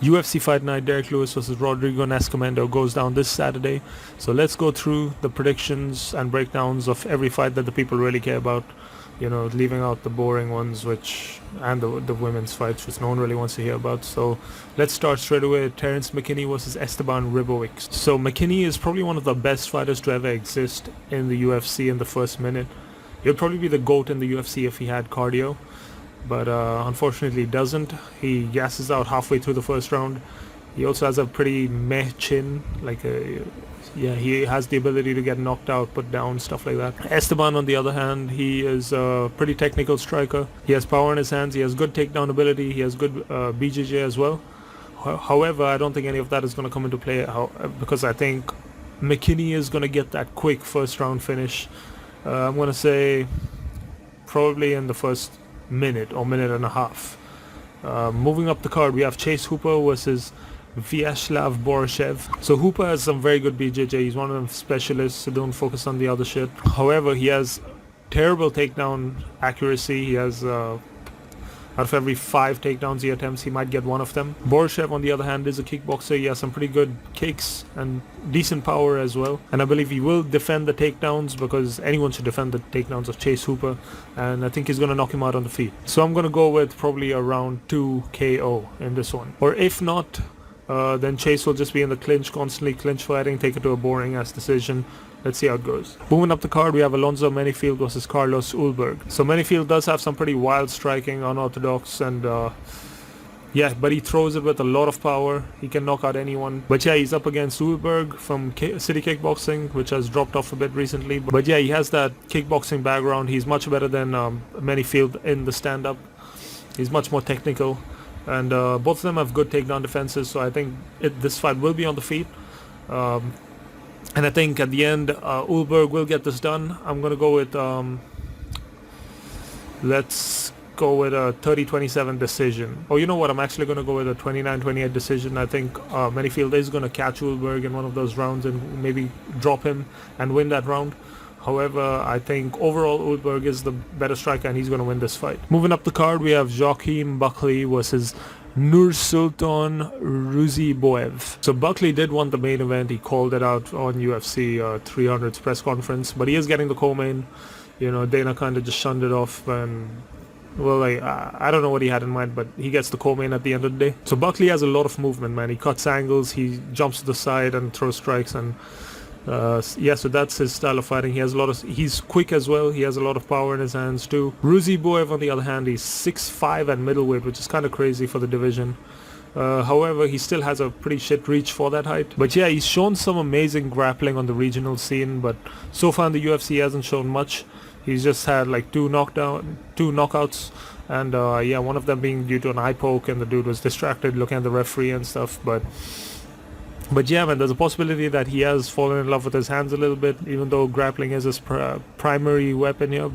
UFC Fight Night, Derrick Lewis versus Rodrigo Nascamento goes down this Saturday. So let's go through the predictions and breakdowns of every fight that the people really care about. You know, leaving out the boring ones, and the women's fights, which no one really wants to hear about. So let's start straight away. Terrance McKinney versus Esteban Ribovics. So McKinney is probably one of the best fighters to ever exist in the UFC in the first minute. He'll probably be the GOAT in the UFC if he had cardio. But unfortunately he doesn't. He gasses out halfway through the first round. He also has a pretty meh chin, he has the ability to get knocked out, put down, stuff like that. Esteban, on the other hand, he is a pretty technical striker. He has power in his hands, he has good takedown ability, he has good BJJ as well. However, I don't think any of that is going to come into play because I think McKinney is going to get that quick first round finish. I'm going to say probably in the first minute or minute and a half. Moving up the card, we have Chase Hooper versus Viacheslav Borshchev. So Hooper has some very good BJJ. He's one of them specialists, so don't focus on the other shit. However, he has terrible takedown accuracy. He has out of every 5 takedowns he attempts, he might get one of them. Borshchev, on the other hand, is a kickboxer. He has some pretty good kicks and decent power as well. And I believe he will defend the takedowns, because anyone should defend the takedowns of Chase Hooper. And I think he's going to knock him out on the feet. So I'm going to go with probably a round 2 KO in this one. Or if not, then Chase will just be in the clinch, constantly clinch fighting, take it to a boring ass decision. Let's see how it goes. Moving up the card, we have Alonzo Menifield versus Carlos Ulberg. So Menifield does have some pretty wild striking, unorthodox, and but he throws it with a lot of power. He can knock out anyone. But yeah, he's up against Ulberg from City Kickboxing, which has dropped off a bit recently. But yeah, he has that kickboxing background. He's much better than Menifield in the stand-up. He's much more technical. And both of them have good takedown defenses, so I think this fight will be on the feet. And I think at the end, Ulberg will get this done. I'm going to go with, let's go with a 30-27 decision. Oh, you know what? I'm actually going to go with a 29-28 decision. I think Menifield is going to catch Ulberg in one of those rounds and maybe drop him and win that round. However, I think overall Ulberg is the better striker and he's going to win this fight. Moving up the card, we have Joaquin Buckley versus Nursulton Ruziboev. So Buckley did want the main event. He called it out on UFC 300's press conference, but he is getting the co-main. You know, Dana kind of just shunned it off, and well, I don't know what he had in mind, but he gets the co-main at the end of the day. So Buckley has a lot of movement, man. He cuts angles, he jumps to the side and throws strikes, and so that's his style of fighting. He's quick as well. He has a lot of power in his hands too. Ruziboev, on the other hand, he's 6'5" at middleweight, which is kind of crazy for the division. However, he still has a pretty shit reach for that height. But yeah, he's shown some amazing grappling on the regional scene, but so far in the UFC he hasn't shown much. He's just had like 2 knockouts, and one of them being due to an eye poke, and the dude was distracted looking at the referee and stuff. But yeah, man, there's a possibility that he has fallen in love with his hands a little bit, even though grappling is his primary weapon here.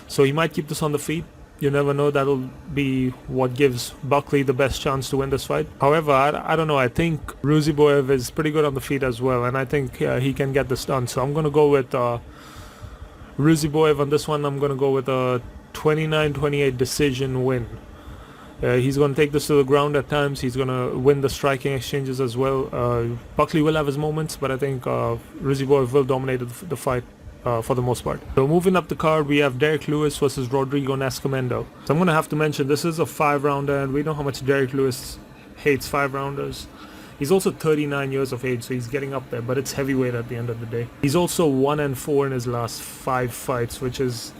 So he might keep this on the feet. You never know. That'll be what gives Buckley the best chance to win this fight. However, I don't know. I think Ruziboev is pretty good on the feet as well, and I think he can get this done. So I'm going to go with Ruziboev on this one. I'm going to go with a 29-28 decision win. He's going to take this to the ground at times. He's going to win the striking exchanges as well. Buckley will have his moments, but I think Ruziboev will dominate the fight for the most part. So moving up the card, we have Derrick Lewis versus Rodrigo Nascamento. So I'm going to have to mention, this is a 5-rounder, and we know how much Derrick Lewis hates 5-rounders. He's also 39 years of age, so he's getting up there, but it's heavyweight at the end of the day. He's also 1-4 in his last 5 fights, which is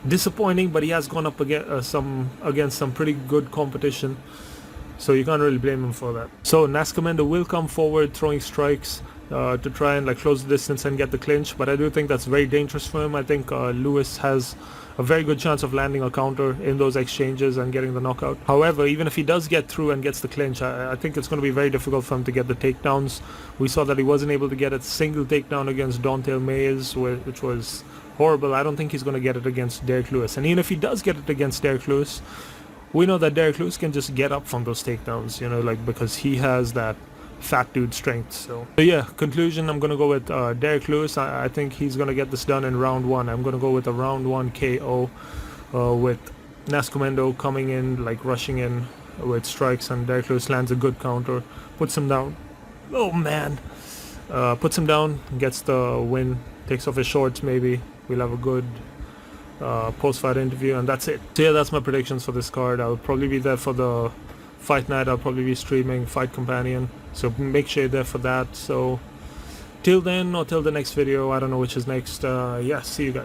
disappointing, but he has gone up against some pretty good competition, so you can't really blame him for that. So Nascamento will come forward throwing strikes to try and close the distance and get the clinch, but I do think that's very dangerous for him. I think Lewis has a very good chance of landing a counter in those exchanges and getting the knockout. However, even if he does get through and gets the clinch, I think it's going to be very difficult for him to get the takedowns. We saw that he wasn't able to get a single takedown against Don'Tale Mayes, which was horrible. I don't think he's going to get it against Derrick Lewis. And even if he does get it against Derrick Lewis, we know that Derrick Lewis can just get up from those takedowns, because he has that fat dude strength. So yeah, conclusion, I'm going to go with Derrick Lewis. I think he's going to get this done in round 1. I'm going to go with a round 1 KO with Nascamento coming in, rushing in, with strikes, and Derrick Lewis lands a good counter, puts him down. Oh man, puts him down, gets the win, takes off his shorts. Maybe we'll have a good post-fight interview, and that's it. So yeah, that's my predictions for this card. I'll probably be there for the fight night. I'll probably be streaming Fight Companion, so make sure you're there for that. So till then, or till the next video, I don't know which is next. Yeah, see you guys.